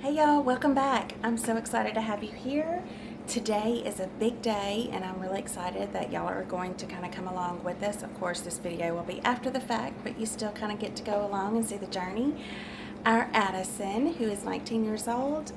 Hey y'all, welcome back. I'm so excited to have you here. Today is a big day and I'm really excited that y'all are going to kind of come along with us. Of course, this video will be after the fact, but you still kind of get to go along and see the journey. Our Addison, who is 19 years old,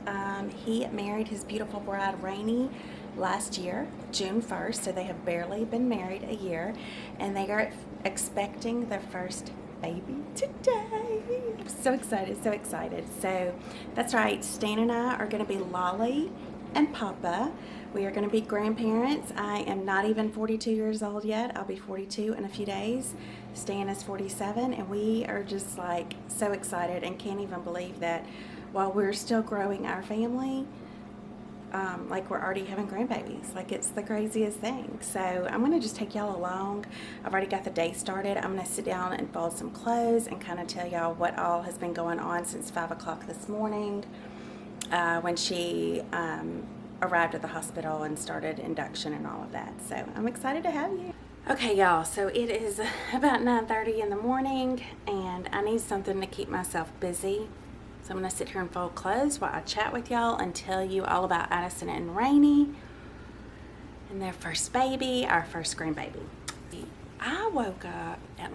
he married his beautiful bride, Rainey, last year, June 1st, so they have barely been married a year, and they are expecting their first baby today. I'm so excited, so excited. So that's right, Stan and I are going to be Lolly and Poppa. We are going to be grandparents. I am not even 42 years old yet. I'll be 42 in a few days. Stan is 47, and we are just like so excited and can't even believe that while we're still growing our family, like we're already having grandbabies. Like, it's the craziest thing. So I'm going to just take y'all along. I've already got the day started. I'm going to sit down and fold some clothes and kind of tell y'all what all has been going on since 5 o'clock this morning when she arrived at the hospital and started induction and all of that. So I'm excited to have you. Okay, y'all, so it is about 9:30 in the morning and I need something to keep myself busy. So I'm going to sit here and fold clothes while I chat with y'all and tell you all about Addison and Rainey and their first baby, our first grandbaby. I woke up at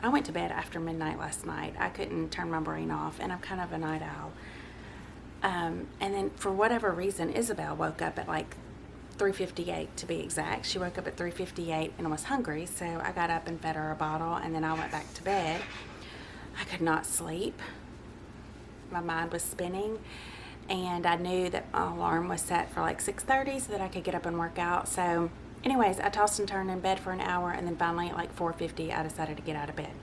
I went to bed after midnight last night. I couldn't turn my brain off, and I'm kind of a night owl. And then for whatever reason, Isabel woke up at 3:58 to be exact. She woke up at 3:58 and was hungry, so I got up and fed her a bottle, and then I went back to bed. I could not sleep. My mind was spinning, and I knew that my alarm was set for 6:30 so that I could get up and work out. So anyways, I tossed and turned in bed for an hour, and then finally at 4:50 I decided to get out of bed.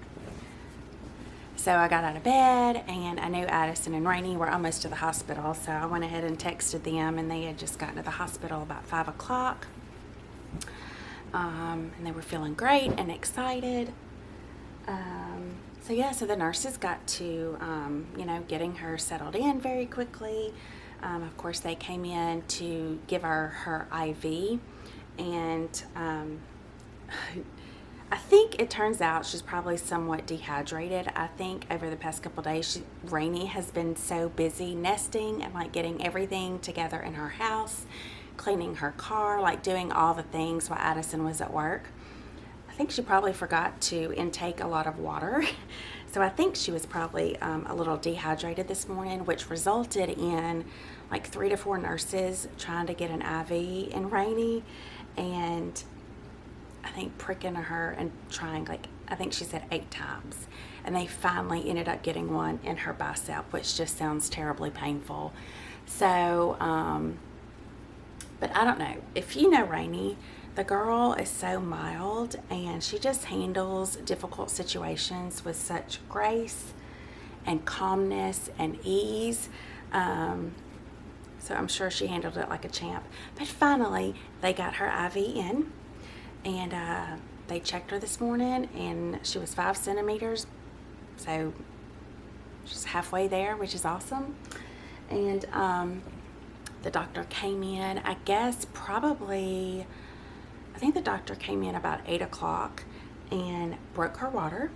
So I got out of bed, and I knew Addison and Rainey were almost to the hospital, so I went ahead and texted them, and they had just gotten to the hospital about 5 o'clock. And they were feeling great and excited. So yeah, so the nurses got to, getting her settled in very quickly. Of course, they came in to give her IV, and I think it turns out she's probably somewhat dehydrated. I think over the past couple days, Rainey has been so busy nesting and getting everything together in her house, cleaning her car, doing all the things while Addison was at work. I think she probably forgot to intake a lot of water. So I think she was probably a little dehydrated this morning, which resulted in 3 to 4 nurses trying to get an IV in Rainey, and I think pricking her and trying I think she said 8 times. And they finally ended up getting one in her bicep, which just sounds terribly painful. So, but I don't know. If you know Rainey, the girl is so mild, and she just handles difficult situations with such grace and calmness and ease. So I'm sure she handled it like a champ. But finally, they got her IV in, and they checked her this morning, and she was 5 centimeters. So she's halfway there, which is awesome. And the doctor came in, I think the doctor came in about 8 o'clock and broke her water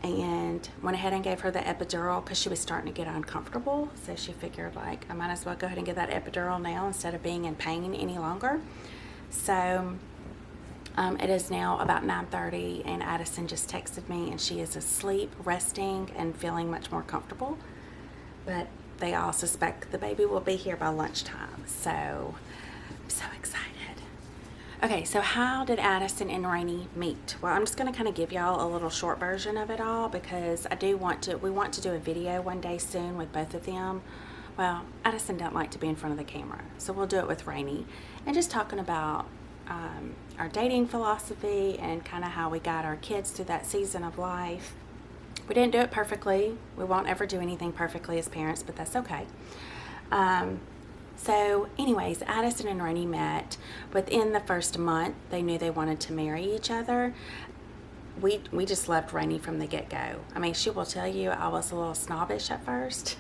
and went ahead and gave her the epidural because she was starting to get uncomfortable. So she figured I might as well go ahead and get that epidural now instead of being in pain any longer. So it is now about 9:30, and Addison just texted me, and she is asleep, resting, and feeling much more comfortable. But they all suspect the baby will be here by lunchtime. So I'm so excited. Okay, so how did Addison and Rainey meet? Well, I'm just going to kind of give y'all a little short version of it all, because we want to do a video one day soon with both of them. Well, Addison doesn't like to be in front of the camera, so we'll do it with Rainey, and just talking about our dating philosophy and kind of how we got our kids through that season of life. We didn't do it perfectly. We won't ever do anything perfectly as parents, but that's okay. So anyways, Addison and Rainey met. Within the first month, they knew they wanted to marry each other. We just loved Rainey from the get-go. I mean, she will tell you I was a little snobbish at first,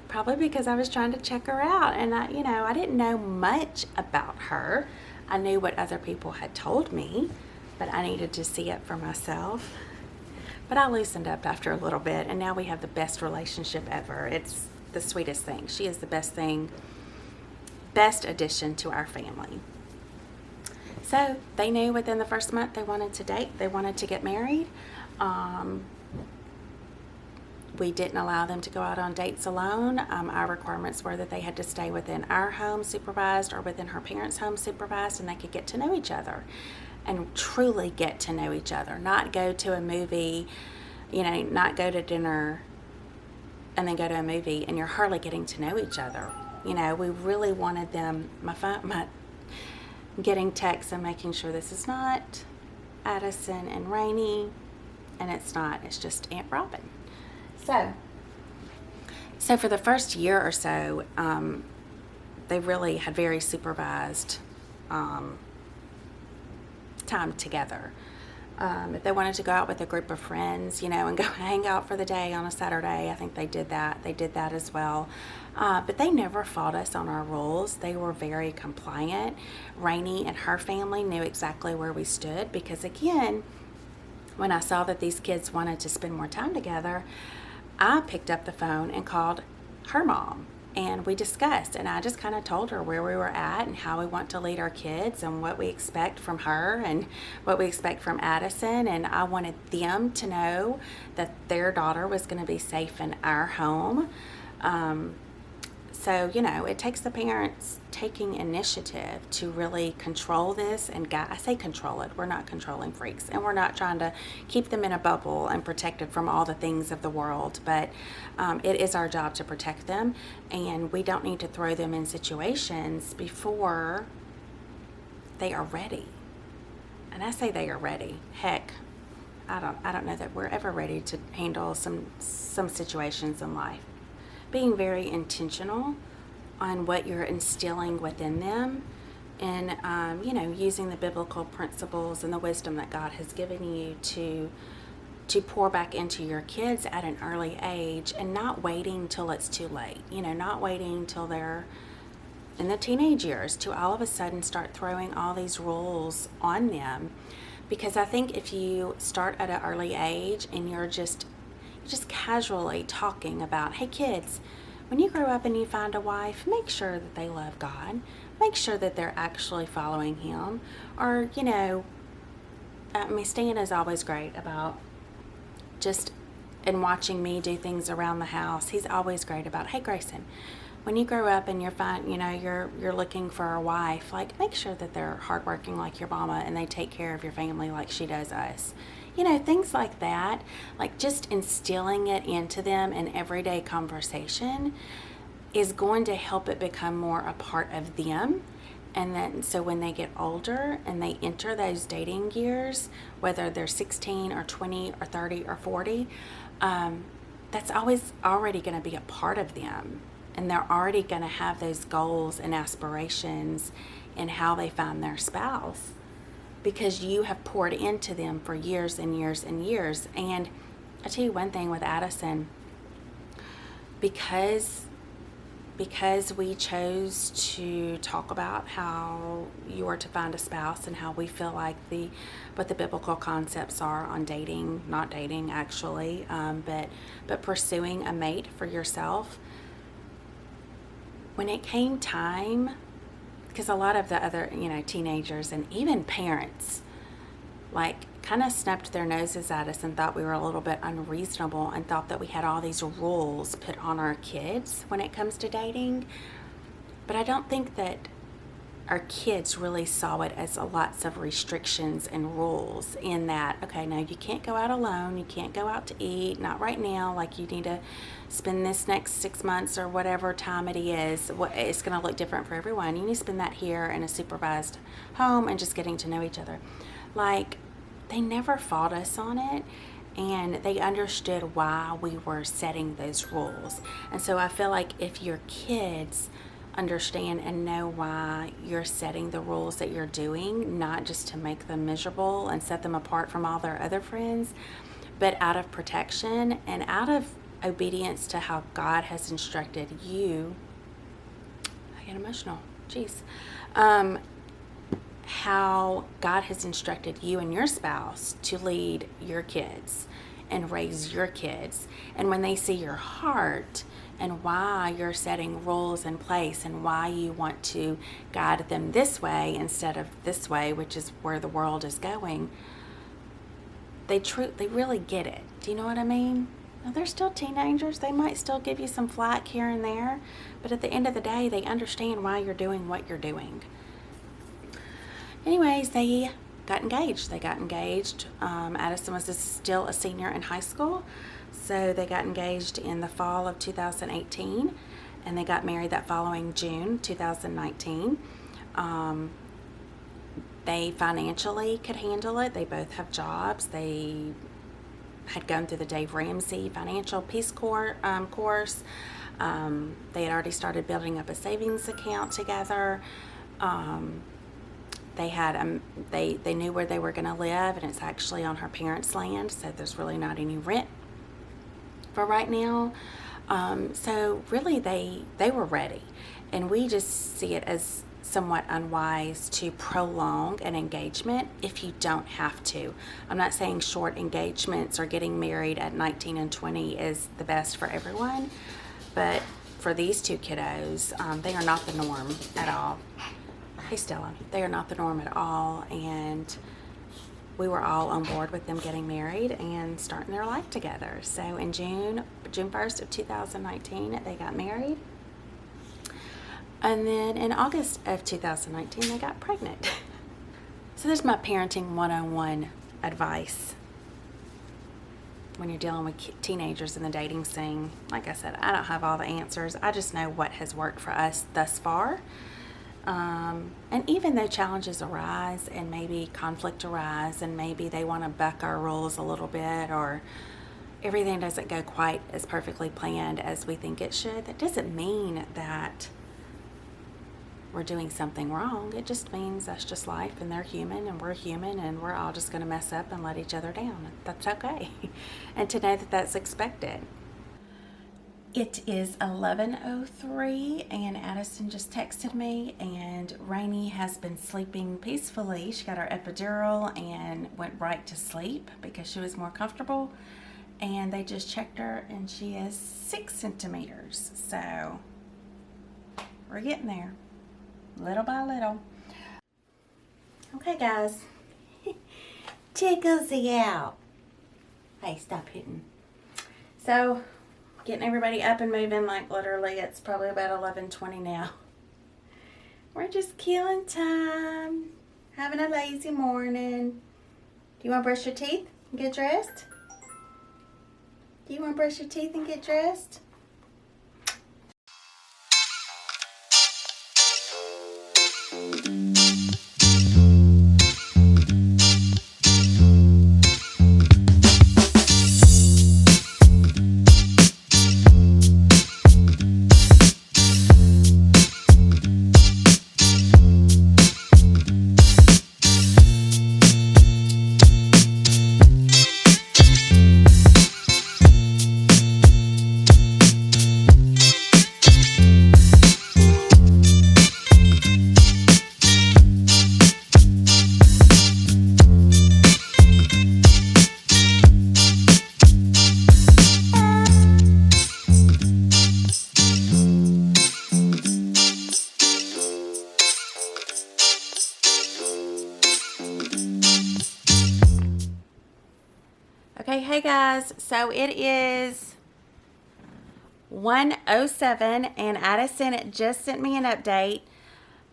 probably because I was trying to check her out, and I didn't know much about her. I knew what other people had told me, but I needed to see it for myself. But I loosened up after a little bit, and now we have the best relationship ever. It's the sweetest thing. She is the best thing, best addition to our family. So they knew within the first month they wanted to date. They wanted to get married. We didn't allow them to go out on dates alone. Our requirements were that they had to stay within our home supervised or within her parents' home supervised, and they could get to know each other and truly get to know each other. Not go to a movie, not go to dinner and then go to a movie and you're hardly getting to know each other. We really wanted them, my getting texts and making sure this is not Addison and Rainey, and it's just Aunt Robin. So for the first year or so, they really had very supervised time together. If they wanted to go out with a group of friends, and go hang out for the day on a Saturday, I think they did that. They did that as well. But they never fought us on our rules. They were very compliant. Rainey and her family knew exactly where we stood because, again, when I saw that these kids wanted to spend more time together, I picked up the phone and called her mom. And we discussed, and I just kind of told her where we were at and how we want to lead our kids and what we expect from her and what we expect from Addison. And I wanted them to know that their daughter was going to be safe in our home. So, it takes the parents taking initiative to really control this and I say control it. We're not controlling freaks, and we're not trying to keep them in a bubble and protected from all the things of the world, but it is our job to protect them, and we don't need to throw them in situations before they are ready. And I say they are ready. Heck, I don't know that we're ever ready to handle some situations in life. Being very intentional on what you're instilling within them, and using the biblical principles and the wisdom that God has given you to pour back into your kids at an early age, and not waiting till it's too late. Not waiting till they're in the teenage years to all of a sudden start throwing all these rules on them. Because I think if you start at an early age and you're just casually talking about, hey kids, when you grow up and you find a wife, make sure that they love God. Make sure that they're actually following Him. Or, Stan is always great about just in watching me do things around the house. He's always great about, hey Grayson, when you grow up and you're looking for a wife, make sure that they're hardworking like your mama and they take care of your family like she does us. Things like that, just instilling it into them in everyday conversation is going to help it become more a part of them. And then, so when they get older and they enter those dating years, whether they're 16 or 20 or 30 or 40, that's always already going to be a part of them. And they're already going to have those goals and aspirations in how they find their spouse, because you have poured into them for years and years and years. And I'll tell you one thing with Addison, because we chose to talk about how you are to find a spouse and how we feel like what the biblical concepts are on dating, not dating actually, but pursuing a mate for yourself. When it came time, because a lot of the other, teenagers and even parents, kind of snubbed their noses at us and thought we were a little bit unreasonable and thought that we had all these rules put on our kids when it comes to dating. But I don't think that our kids really saw it as lots of restrictions and rules in that, okay, no, you can't go out alone, you can't go out to eat, not right now, you need to spend this next 6 months or whatever time it is. It's going to look different for everyone. You need to spend that here in a supervised home and just getting to know each other. They never fought us on it, and they understood why we were setting those rules. And so I feel like if your kids understand and know why you're setting the rules that you're doing, not just to make them miserable and set them apart from all their other friends, but out of protection and out of obedience to how God has instructed you. I get emotional. Jeez. How God has instructed you and your spouse to lead your kids and raise your kids. And when they see your heart and why you're setting rules in place and why you want to guide them this way instead of this way, which is where the world is going, they really get it. Do you know what I mean? Now, they're still teenagers. They might still give you some flack here and there, but at the end of the day, they understand why you're doing what you're doing. Anyways, they got engaged. Addison was still a senior in high school, so they got engaged in the fall of 2018, and they got married that following June 2019. They financially could handle it. They both have jobs. They had gone through the Dave Ramsey Financial Peace Corps course. They had already started building up a savings account together. They knew where they were going to live, and it's actually on her parents' land, so there's really not any rent for right now. So really they were ready, and we just see it as somewhat unwise to prolong an engagement if you don't have to. I'm not saying short engagements or getting married at 19 and 20 is the best for everyone, but for these two kiddos, they are not the norm at all. Hey Stella, they are not the norm at all, and we were all on board with them getting married and starting their life together. So in June 1st of 2019, they got married. And then in August of 2019, they got pregnant. So there's my parenting 101 advice when you're dealing with teenagers in the dating scene. Like I said, I don't have all the answers. I just know what has worked for us thus far. And even though challenges arise and maybe conflict arise and maybe they want to buck our rules a little bit, or everything doesn't go quite as perfectly planned as we think it should, that doesn't mean that we're doing something wrong. It just means that's just life, and they're human and we're human, and we're all just going to mess up and let each other down. That's okay. And to know that that's expected. It is 11:03 and Addison just texted me, and Rainey has been sleeping peacefully. She got her epidural and went right to sleep because she was more comfortable, and they just checked her and she is 6 centimeters. So we're getting there, little by little. Okay guys, check out. Hey, stop hitting. So getting everybody up and moving, like literally it's probably about 11:20 now. We're just killing time, having a lazy morning. Do you want to brush your teeth and get dressed? Do you want to brush your teeth and get dressed? Okay, hey guys, so it is 1:07 and Addison just sent me an update.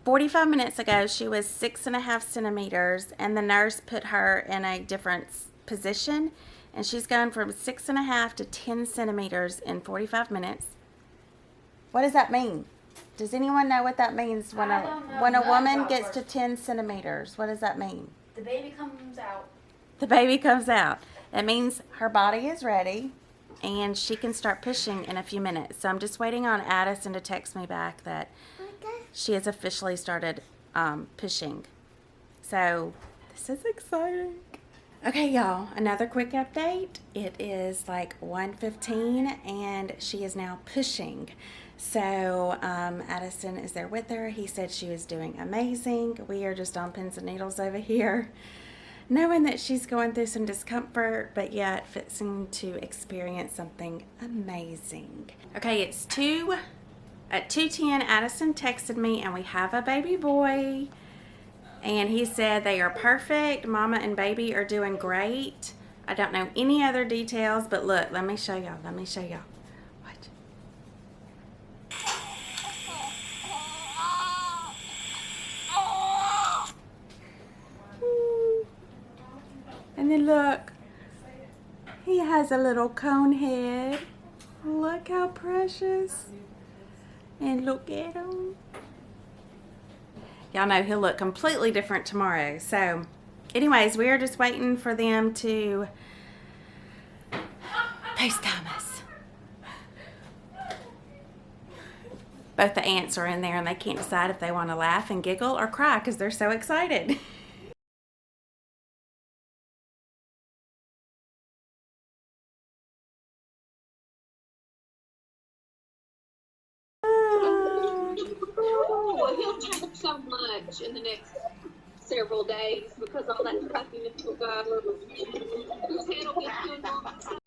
45 minutes ago, she was 6.5 centimeters, and the nurse put her in a different position, and she's gone from 6.5 to 10 centimeters in 45 minutes. What does that mean? Does anyone know what that means when a woman gets to 10 centimeters? What does that mean? The baby comes out. The baby comes out. It means her body is ready and she can start pushing in a few minutes. So I'm just waiting on Addison to text me back that she has officially started pushing. So this is exciting. Okay, y'all, another quick update. It is like 1:15 and she is now pushing. So Addison is there with her. He said she was doing amazing. We are just on pins and needles over here. knowing that she's going through some discomfort, but yet fixing to experience something amazing. Okay, it's 2 at 2:10. Addison texted me, and we have a baby boy, and he said they are perfect. Mama and baby are doing great. I don't know any other details, but look, let me show y'all. Watch. And then look, he has a little cone head. Look how precious. And look at him. Y'all know he'll look completely different tomorrow. So anyways, we are just waiting for them to FaceTime us. Both the aunts are in there and they can't decide if they want to laugh and giggle or cry because they're so excited. Well, he'll change so much in the next several days because all that puffiness will go. His head will get to a normal size.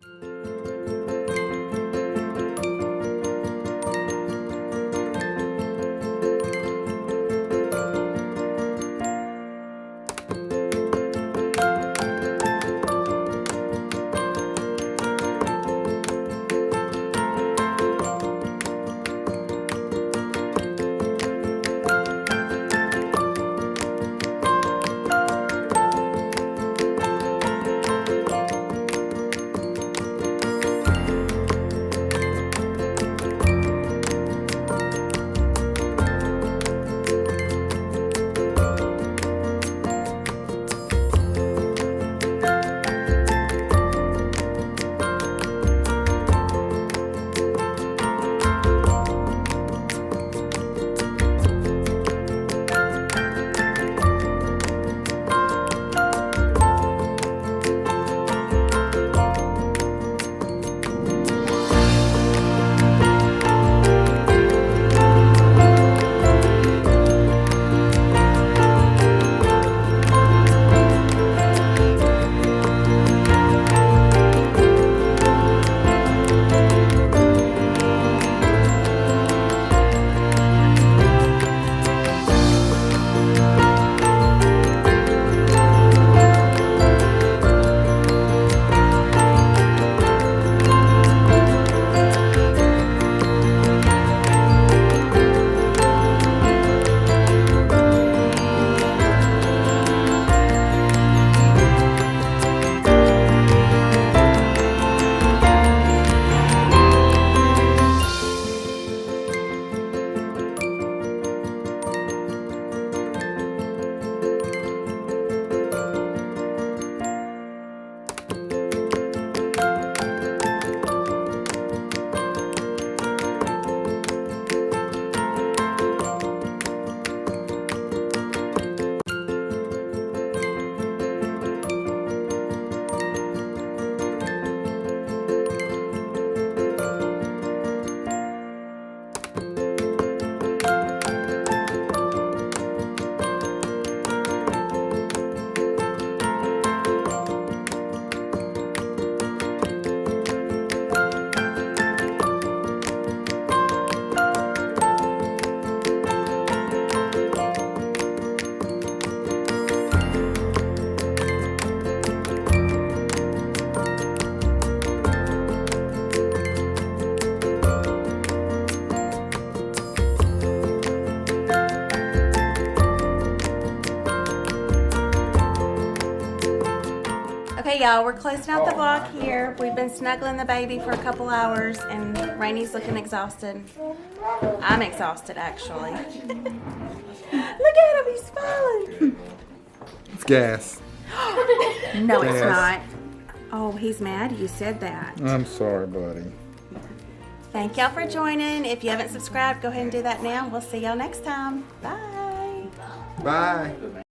Okay, y'all, we're closing out the vlog here. We've been snuggling the baby for a couple hours, and Rainey's looking exhausted. I'm exhausted, actually. Look at him, he's smiling. It's gas. No, it's Yes. not. Oh, he's mad you said that. I'm sorry, buddy. Thank y'all for joining. If you haven't subscribed, go ahead and do that now. We'll see y'all next time. Bye. Bye.